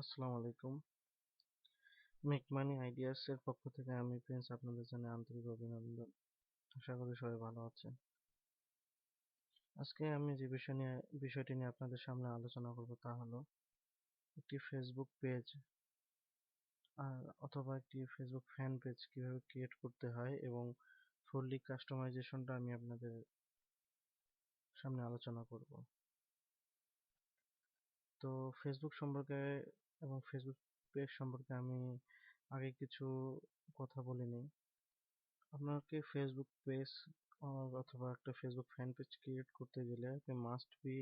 আসসালামু আলাইকুম। Make money ideas এর পক্ষ থেকে আমি প্রিন্স আপনাদের জানাই আন্তরিক অভিনন্দন। আশা করি সবাই ভালো আছেন। আজকে আমি যে বিষয়টি নিয়ে আপনাদের সামনে আলোচনা করব তা হলো একটি ফেসবুক পেজ অথবা একটি ফেসবুক ফ্যান পেজ কিভাবে ক্রিয়েট করতে হয় এবং ফুললি কাস্টমাইজেশনটা আমি আপনাদের সামনে আলোচনা করব। তো ফেসবুক সম্পর্কে এবং ফেসবুক পেজ সম্পর্কে আমি আগে কিছু কথা বলে নিই। আপনাকে ফেসবুক পেজ অথবা একটা ফেসবুক ফ্যান পেজ ক্রিয়েট করতে গেলে আপনি মাস্ট বি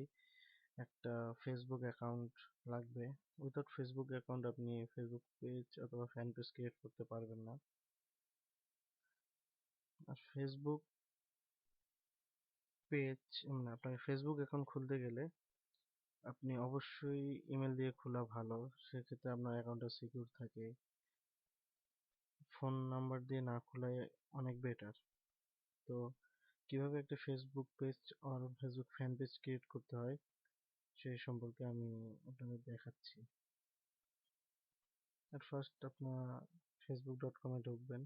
একটা ফেসবুক অ্যাকাউন্ট লাগবে। উইদাউট ফেসবুক অ্যাকাউন্ট আপনি ফেসবুক পেজ অথবা ফ্যান পেজ ক্রিয়েট করতে পারবেন না। আর ফেসবুক পেজ মানে আপনার ফেসবুক অ্যাকাউন্ট খুলতে গেলে আপনি অবশ্যই ইমেল দিয়ে খোলা ভালো, সেক্ষেত্রে আপনার অ্যাকাউন্টটা সিকিউর থাকে। ফোন নাম্বার দিয়ে না খোলাই অনেক বেটার। তো কিভাবে একটা ফেসবুক পেজ আর ফেসবুক ফ্যান পেজ ক্রিয়েট করতে হয় সেই সম্পর্কে আমি আপনাদের দেখাচ্ছি। এট ফার্স্ট আপনার facebook.com-এ ঢুকবেন।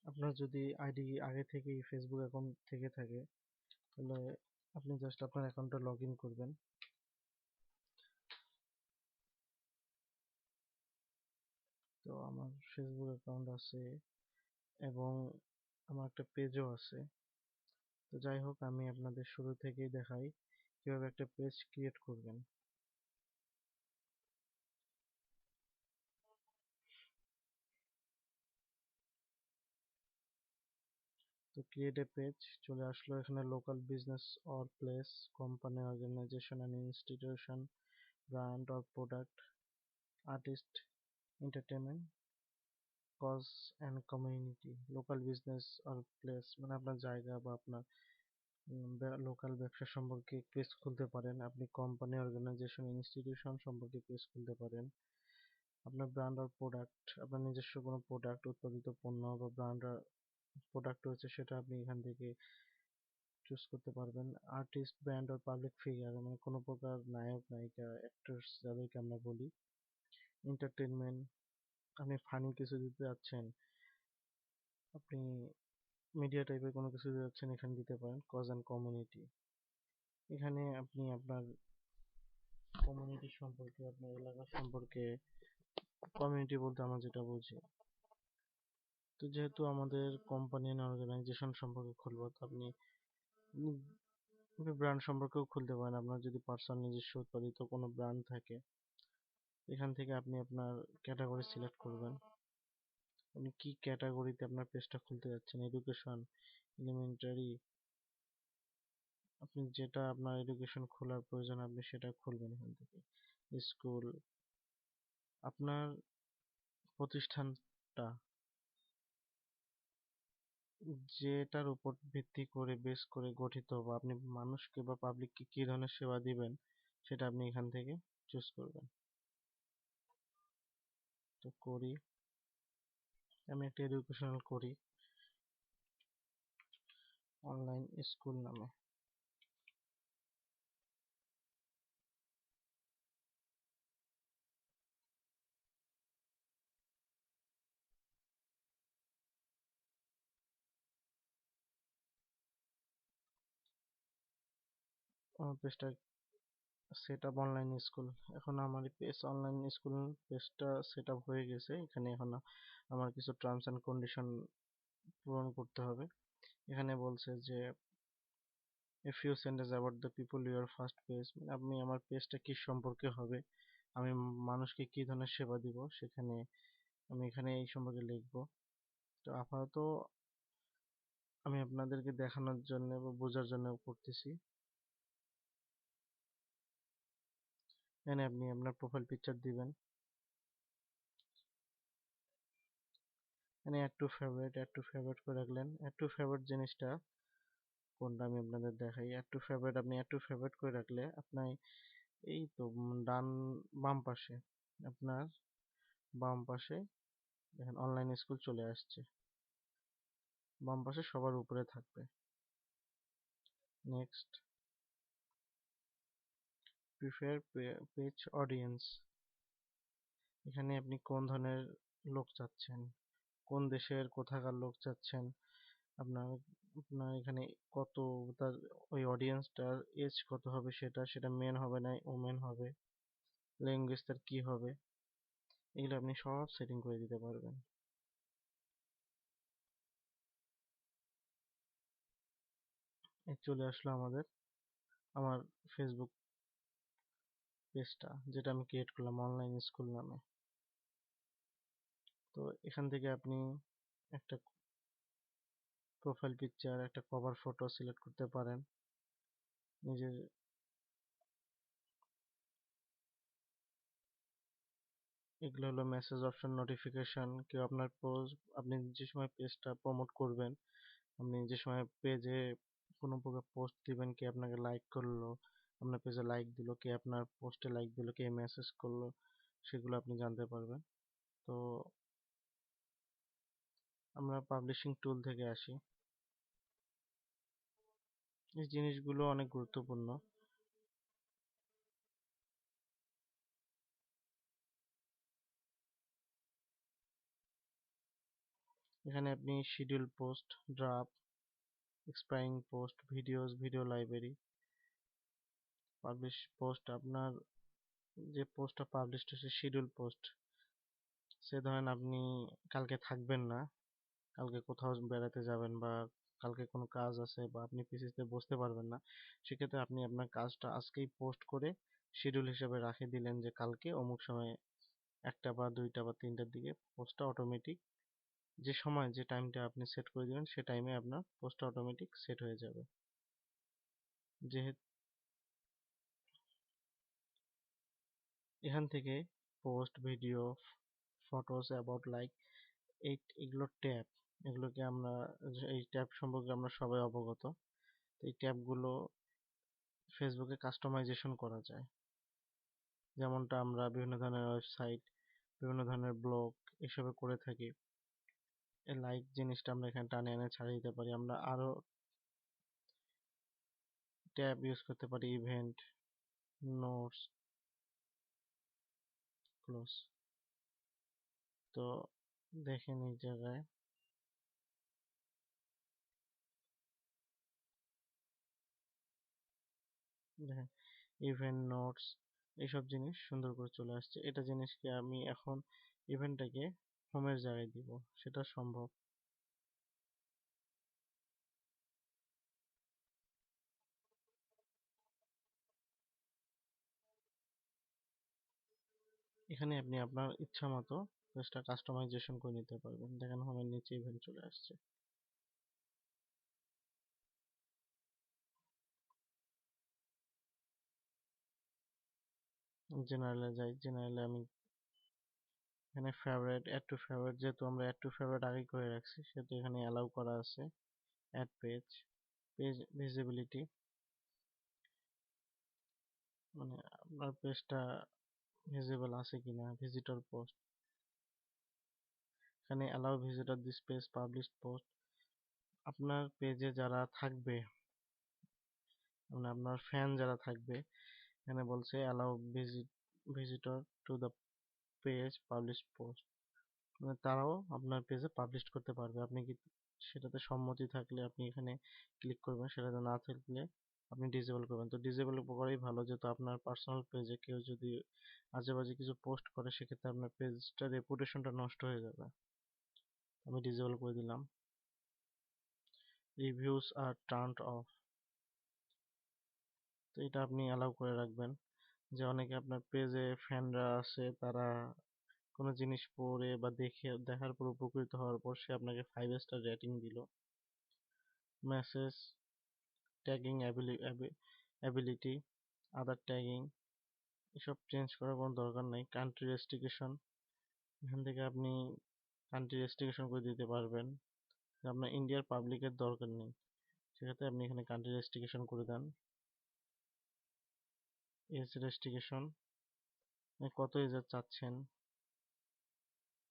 আপনার যদি আইডি আগে থেকেই ফেসবুক অ্যাকাউন্ট থেকে থাকে তাহলে আপনি জাস্ট আপনার অ্যাকাউন্টটা লগ ইন করবেন। তো আমার ফেসবুক অ্যাকাউন্ট আছে এবং আমার একটা পেজও আছে। তো যাই হোক, আমি আপনাদের শুরু থেকেই দেখাই কিভাবে একটা পেজ ক্রিয়েট করবেন। তো ক্রিয়েট এ পেজ চলে আসলো, এখানে local business or place, company, organisation and institution, brand or product, artist, entertainment, cause and community. Local business or place মানে আপনার জায়গা বা আপনার লোকাল ব্যবসা সম্পর্কে পেজ খুলতে পারেন। আপনি কোম্পানি, অর্গানাইজেশন, ইনস্টিটিউশন সম্পর্কে পেজ খুলতে পারেন। আপনার ব্র্যান্ড আর প্রোডাক্ট, আপনার নিজস্ব কোনো প্রোডাক্ট, উৎপাদিত পণ্য বা ব্র্যান্ড প্রোডাক্ট রয়েছে সেটা আপনি এখান থেকে চুজ করতে পারবেন। আর্টিস্ট, ব্র্যান্ড আর পাবলিক ফিগার মানে কোনো প্রকার নায়ক, নায়িকা, অ্যাক্টরস যাদেরকে আমরা বলি। এন্টারটেনমেন্ট, আপনি ফানি কিছু দিতে যাচ্ছেন, আপনি মিডিয়া টাইপের কোনো কিছু দিতে যাচ্ছেন, এখানে দিতে পারেন। কজ অ্যান্ড কমিউনিটি, এখানে আপনি আপনার কমিউনিটি সম্পর্কে, আপনার এলাকা সম্পর্কে, কমিউনিটি বলতে আমরা যেটা বুঝি। তো যেহেতু আমাদের কোম্পানি এন্ড অর্গানাইজেশন সম্পর্কে খুলবো, তো আপনি ব্র্যান্ড সম্পর্কেও খুলতে পারেন। আপনার যদি পার্সোনাল নিজস্ব উৎপাদিত কোনো ব্র্যান্ড থাকে, এখান থেকে আপনি আপনার ক্যাটাগরি সিলেক্ট করবেন। আপনি কি ক্যাটাগরিতে আপনার পেজটা খুলতে যাচ্ছেন, এডুকেশন, এলিমেন্টারি, আপনি যেটা আপনার এডুকেশন খোলার প্রয়োজন আপনি সেটা খুলবেন এখান থেকে। স্কুল, আপনার প্রতিষ্ঠানটা যেটার উপর ভিত্তি করে বেস করে গঠিত বা আপনি মানুষকে বা পাবলিককে কি ধরনের সেবা দিবেন সেটা আপনি এখান থেকে চুজ করবেন। তো করি, আমি একটা এডুকেশনাল করি, অনলাইন স্কুল নামে। আমার পেজটা সেট আপ অনলাইন স্কুল, এখন আমার পেজ অনলাইন স্কুল পেজটা সেট আপ হয়ে গেছে। এখানে এখন আমার কিছু টার্মস অ্যান্ড কন্ডিশন পূরণ করতে হবে। এখানে বলছে যে a few sentences about the people your first page, মানে আপনি আমার পেজটা কি সম্পর্কে হবে, আমি মানুষকে কি ধরনের সেবা দিব, সেখানে আমি এখানে এই সম্পর্কে লিখবো। তো আপাতত আমি আপনাদেরকে দেখানোর জন্য বা বোঝার জন্য করতেছি। এখানে আপনি আপনার প্রোফাইল পিকচার দিবেন। এখানে অ্যাড টু ফেভারিট করে রাখলেন। অ্যাড টু ফেভারিট জিনিসটা কোনটা আমি আপনাদের দেখাই। অ্যাড টু ফেভারিট করে রাখলে আপনার এই তো ডান বাম পাশে, আপনার বাম পাশে দেখেন অনলাইন স্কুল চলে আসছে, বাম পাশে সবার উপরে থাকবে। নেক্সট, প্রিফার পেজ অডিয়েন্স, এখানে আপনি কোন ধরনের লোক চাচ্ছেন, কোন দেশের কোথাকার লোক চাচ্ছেন, আপনার আপনার এখানে কত তার ওই অডিয়েন্সটার এজ কত হবে, সেটা মেন হবে না ওমেন হবে, ল্যাঙ্গুয়েজ তার কি হবে, এগুলো আপনি সব সেটিং করে দিতে পারবেন। চলে আসলো আমার ফেসবুক পেজটা, যেটা আমি ক্রিয়েট করলাম অনলাইন স্কুল নামে। তো এখান থেকে আপনি একটা প্রোফাইল পিকচার, একটা কভার ফটো সিলেক্ট করতে পারেন নিজের। এগুলো হলো মেসেজ অপশন, নোটিফিকেশন, কেউ আপনার পোস্ট, আপনি যে সময় পেজটা প্রমোট করবেন, আপনি যে সময় পেজে কোনো প্রকার পোস্ট দিবেন, কে আপনাকে লাইক করলো, আপনার পেজে লাইক দিল, কে আপনার পোস্টে লাইক দিল, কে মেসেজ করলো, সেগুলো আপনি জানতে পারবেন। তো আমরা পাবলিশিং টুল থেকে আসি। এই জিনিসগুলো অনেক গুরুত্বপূর্ণ। এখানে আপনি schedule post, draft, expiring post, videos, video library, publish post, আপনার যে পোস্টটা পাবলিশড হয়েছে শিডিউল পোস্ট, সে ধরেন আপনি কালকে থাকবেন না, কালকে কোথাও বেড়াতে যাবেন, বা কালকে কোনো কাজ আছে, বা আপনি পিসিতে বসতে পারবেন না, সেক্ষেত্রে আপনি আপনার কাজটা আজকেই পোস্ট করে শিডিউল হিসেবে রাখে দিলেন যে কালকে অমুক সময়ে 1টা বা 2টা বা 3টার দিকে পোস্টটা অটোমেটিক, যে সময় যে টাইমটা আপনি সেট করে দিবেন সে টাইমে আপনার পোস্টটা অটোমেটিক সেট হয়ে যাবে। যেহেতু এখান থেকে post, video, photos, about, like, এগুলো ট্যাব, এগুলোকে আমরা, এই ট্যাব সম্পর্কে আমরা সবাই অবগত। এই ট্যাবগুলো ফেসবুকে কাস্টমাইজেশন করা যায়, যেমনটা আমরা বিভিন্ন ধরনের ওয়েবসাইট, বিভিন্ন ধরনের ব্লগ এসবে করে থাকি। এই লাইক জিনিসটা আমরা এখানে টানে এনে ছাড়িয়ে দিতে পারি। আমরা আরো ট্যাব ইউজ করতে পারি, ইভেন্ট, নোটস, ক্লোজ। তো দেখেন এই জায়গায় দেখেন ইভেন্ট, নোটস, এইসব জিনিস সুন্দর করে চলে আসছে। এটা জিনিসকে আমি এখন ইভেন্টটাকে হোমের জায়গায় দিব, সেটা সম্ভব। এখানে আপনি আপনার ইচ্ছা মতো পেজটা কাস্টমাইজেশন করে নিতে পারবেন। দেখেন হোমের নিচে ইভেন্ট চলে আসছে। জেনারেলে যাই, জেনারেলে আমি এখানে ফেভারিট, অ্যাড টু ফেভারিট, যেহেতু আমরা অ্যাড টু ফেভারিট আগে করে রাখছি সেহেতু এখানে অ্যালাউ করা আছে। অ্যাড পেজ, পেজ ভিজিবিলিটি, মানে আপনার পেজটা ভিজিবল আছে কিনা, ভিজিটর পোস্ট, এখানে allow visitor this page published post, আপনার পেজে যারা থাকবে, মানে আপনার ফ্যান যারা থাকবে, এখানে বলছে allow visitor to the page publish post, মানে তারাও আপনার পেজে পাবলিশ করতে পারবে। আপনি কি সেটাতে সম্মতি থাকলে আপনি এখানে ক্লিক করবেন, সেটাতে না থাকলে আপনি ডিসেবল করবেন। তো ডিসেবল করাই ভালো, যেহেতু আপনার পার্সোনাল পেজে কেউ যদি আজে বাজে কিছু পোস্ট করে সেক্ষেত্রে আপনার পেজটা রেপুটেশনটা নষ্ট হয়ে যাবে। আমি ডিসেবল করে দিলাম। রিভিউস আর টার্নড অফ, তো এটা আপনি অ্যালাউ করে রাখবেন, যে অনেকে আপনার পেজে ফ্যানরা আছে, তারা কোনো জিনিস পড়ে বা দেখার পর উপকৃত হওয়ার পর সে আপনাকে 5 স্টার রেটিং দিল। মেসেজ ট্যাগিং অ্যাবিলিটি, আদার ট্যাগিং, এসব চেঞ্জ করার কোনো দরকার নেই। কান্ট্রি রেস্ট্রিকশন, এখান থেকে আপনি কান্ট্রি রেস্ট্রিকশন করে দিতে পারবেন, যে আপনার ইন্ডিয়ার পাবলিকের দরকার নেই, সেক্ষেত্রে আপনি এখানে কান্ট্রি রেস্ট্রিকশন করে দেন। এজ রেস্ট্রিকশন, কত এজের চাচ্ছেন,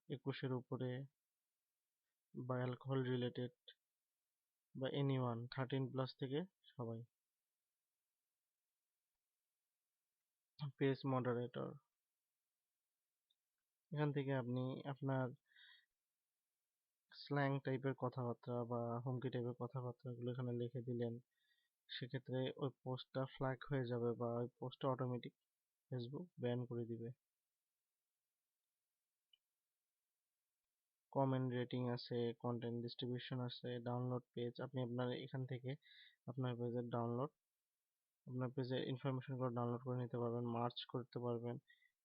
21-এর উপরে, বা অ্যালকোহল রিলেটেড, বা এনিওয়ান 13+ থেকে সবাই। Page moderator. এখান থেকে আপনি আপনার স্ল্যাং টাইপের কথাবার্তা বা হুমকি টাইপের কথাবার্তাগুলো এখানে লিখে দিলেন, সেক্ষেত্রে ওই পোস্টটা ফ্ল্যাগ হয়ে যাবে বা ওই পোস্টটা অটোমেটিক ফেসবুক ব্যান করে দিবে। কমেন্ট রেটিং আছে, কন্টেন্ট ডিস্ট্রিবিউশন আছে, ডাউনলোড পেজ। আপনি আপনার এখান থেকে আপনার পেজের আপনার পেজের ইনফরমেশনগুলো ডাউনলোড করে নিতে পারবেন, মার্চ করতে পারবেন,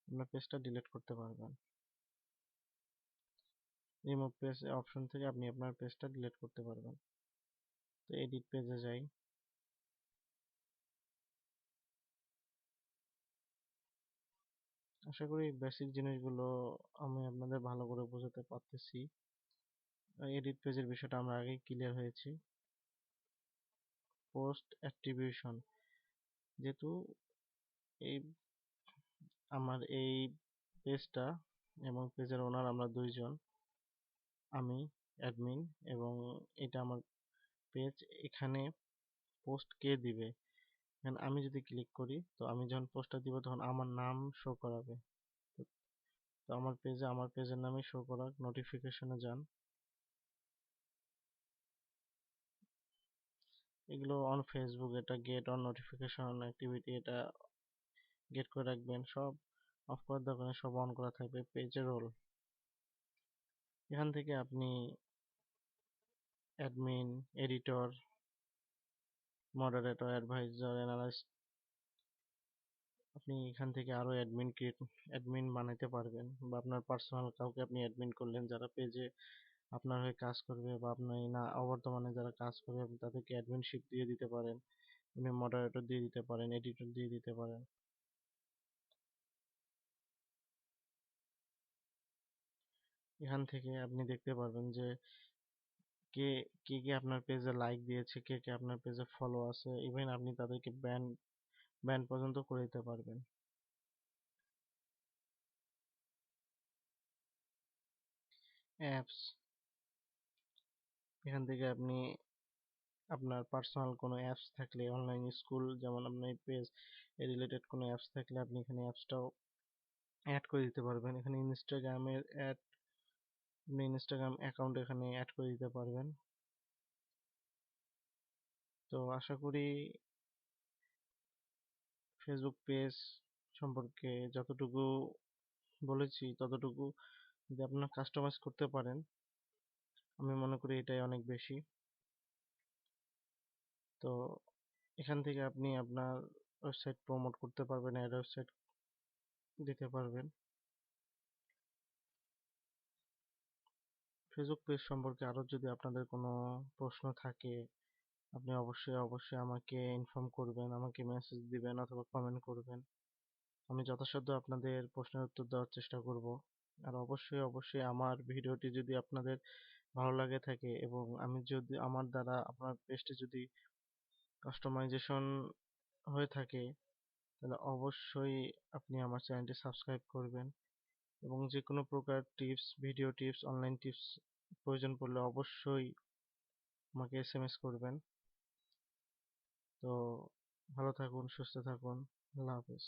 আপনার পেজটা ডিলিট করতে পারবেন। রিমুভ পেজ অপশন থেকে আপনি আপনার পেজটা ডিলিট করতে পারবেন। তো এডিট পেজে যাই। আশা করি বেসিক জিনিসগুলো আমি আপনাদের ভালো করে বোঝাতে পারতেছি। এডিট পেজের বিষয়টা আমরা আগেই ক্লিয়ার হয়েছি। পোস্ট অ্যাট্রিবিউশন, যেহেতু এই আমার এই পেজটা এবং পেজের ওনার আমরা দুইজন, আমি অ্যাডমিন এবং এটা আমার পেজ। এখানে পোস্ট কে দিবে, এখানে আমি যদি ক্লিক করি তো আমি যখন পোস্টটা দিব তখন আমার নাম শো করাবে। তো আমার পেজের নামই শো করাক, নোটিফিকেশনে যান। এগুলো অন ফেসবুক, এটা গেট অন নোটিফিকেশন অ্যাক্টিভিটি, এটা গেট করে রাখবেন। সব অফ করার দরকার নেই, সব অন করা থাকবে। পেজের রোল, এখান থেকে আপনি admin, editor, moderator, advisor, analyst, আপনি এখান থেকে আরো অ্যাডমিন বানাইতে পারবেন বা আপনার পার্সোনাল কাউকে আপনি অ্যাডমিন করলেন যারা পেজে আপনার হয়ে কাজ করবে বা আপনি না অবর্তমানে যারা কাজ করবে আপনি তাদেরকে অ্যাডমিনশিপ দিয়ে দিতে পারেন, আপনি মডারেটর দিয়ে দিতে পারেন, এডিটর দিয়ে দিতে পারেন। এখান থেকে আপনি দেখতে পারবেন যে কে কে কে আপনার পেজে লাইক দিয়েছে, কে কে আপনার পেজে ফলো আছে, ইভেন আপনি তাদেরকে ব্যান পর্যন্ত করে দিতে পারবেন। অ্যাপস, এখান থেকে আপনি আপনার পার্সোনাল কোনো অ্যাপস থাকলে, অনলাইন স্কুল যেমন আপনার পেজ রিলেটেড কোনো অ্যাপস থাকলে আপনি এখানে অ্যাপসটাও অ্যাড করে দিতে পারবেন। এখানে ইনস্টাগ্রামের অ্যাড, আপনি ইনস্টাগ্রাম অ্যাকাউন্ট এখানে অ্যাড করে দিতে পারবেন। তো আশা করি ফেসবুক পেজ সম্পর্কে যতটুকু বলেছি ততটুকু যদি আপনারা কাস্টমাইজ করতে পারেন, আমি মনে করি এটাই অনেক বেশি। তো এখান থেকে আপনি আপনার ওয়েবসাইট প্রমোট করতে পারবেন, অ্যাড ওয়েবসাইট দিতে পারবেন। ফেসবুক পেজ সম্পর্কে আরো যদি আপনাদের কোনো প্রশ্ন থাকে, আপনি অবশ্যই আমাকে ইনফর্ম করবেন, আমাকে মেসেজ দিবেন অথবা কমেন্ট করবেন। আমি যথাসাধ্য আপনাদের প্রশ্নের উত্তর দেওয়ার চেষ্টা করব। আর অবশ্যই আমার ভিডিওটি যদি আপনাদের ভালো লাগে থাকে এবং আমি যদি আমার দ্বারা আপনার পেজটি যদি কাস্টমাইজেশন হয়ে থাকে, তাহলে অবশ্যই আপনি আমার চ্যানেলটি সাবস্ক্রাইব করবেন এবং যে কোনো প্রকার tips, video tips, online tips প্রয়োজন পড়লে অবশ্যই আমাকে এসএমএস করবেন। তো ভালো থাকুন, সুস্থ থাকুন, আল্লাহ হাফেজ।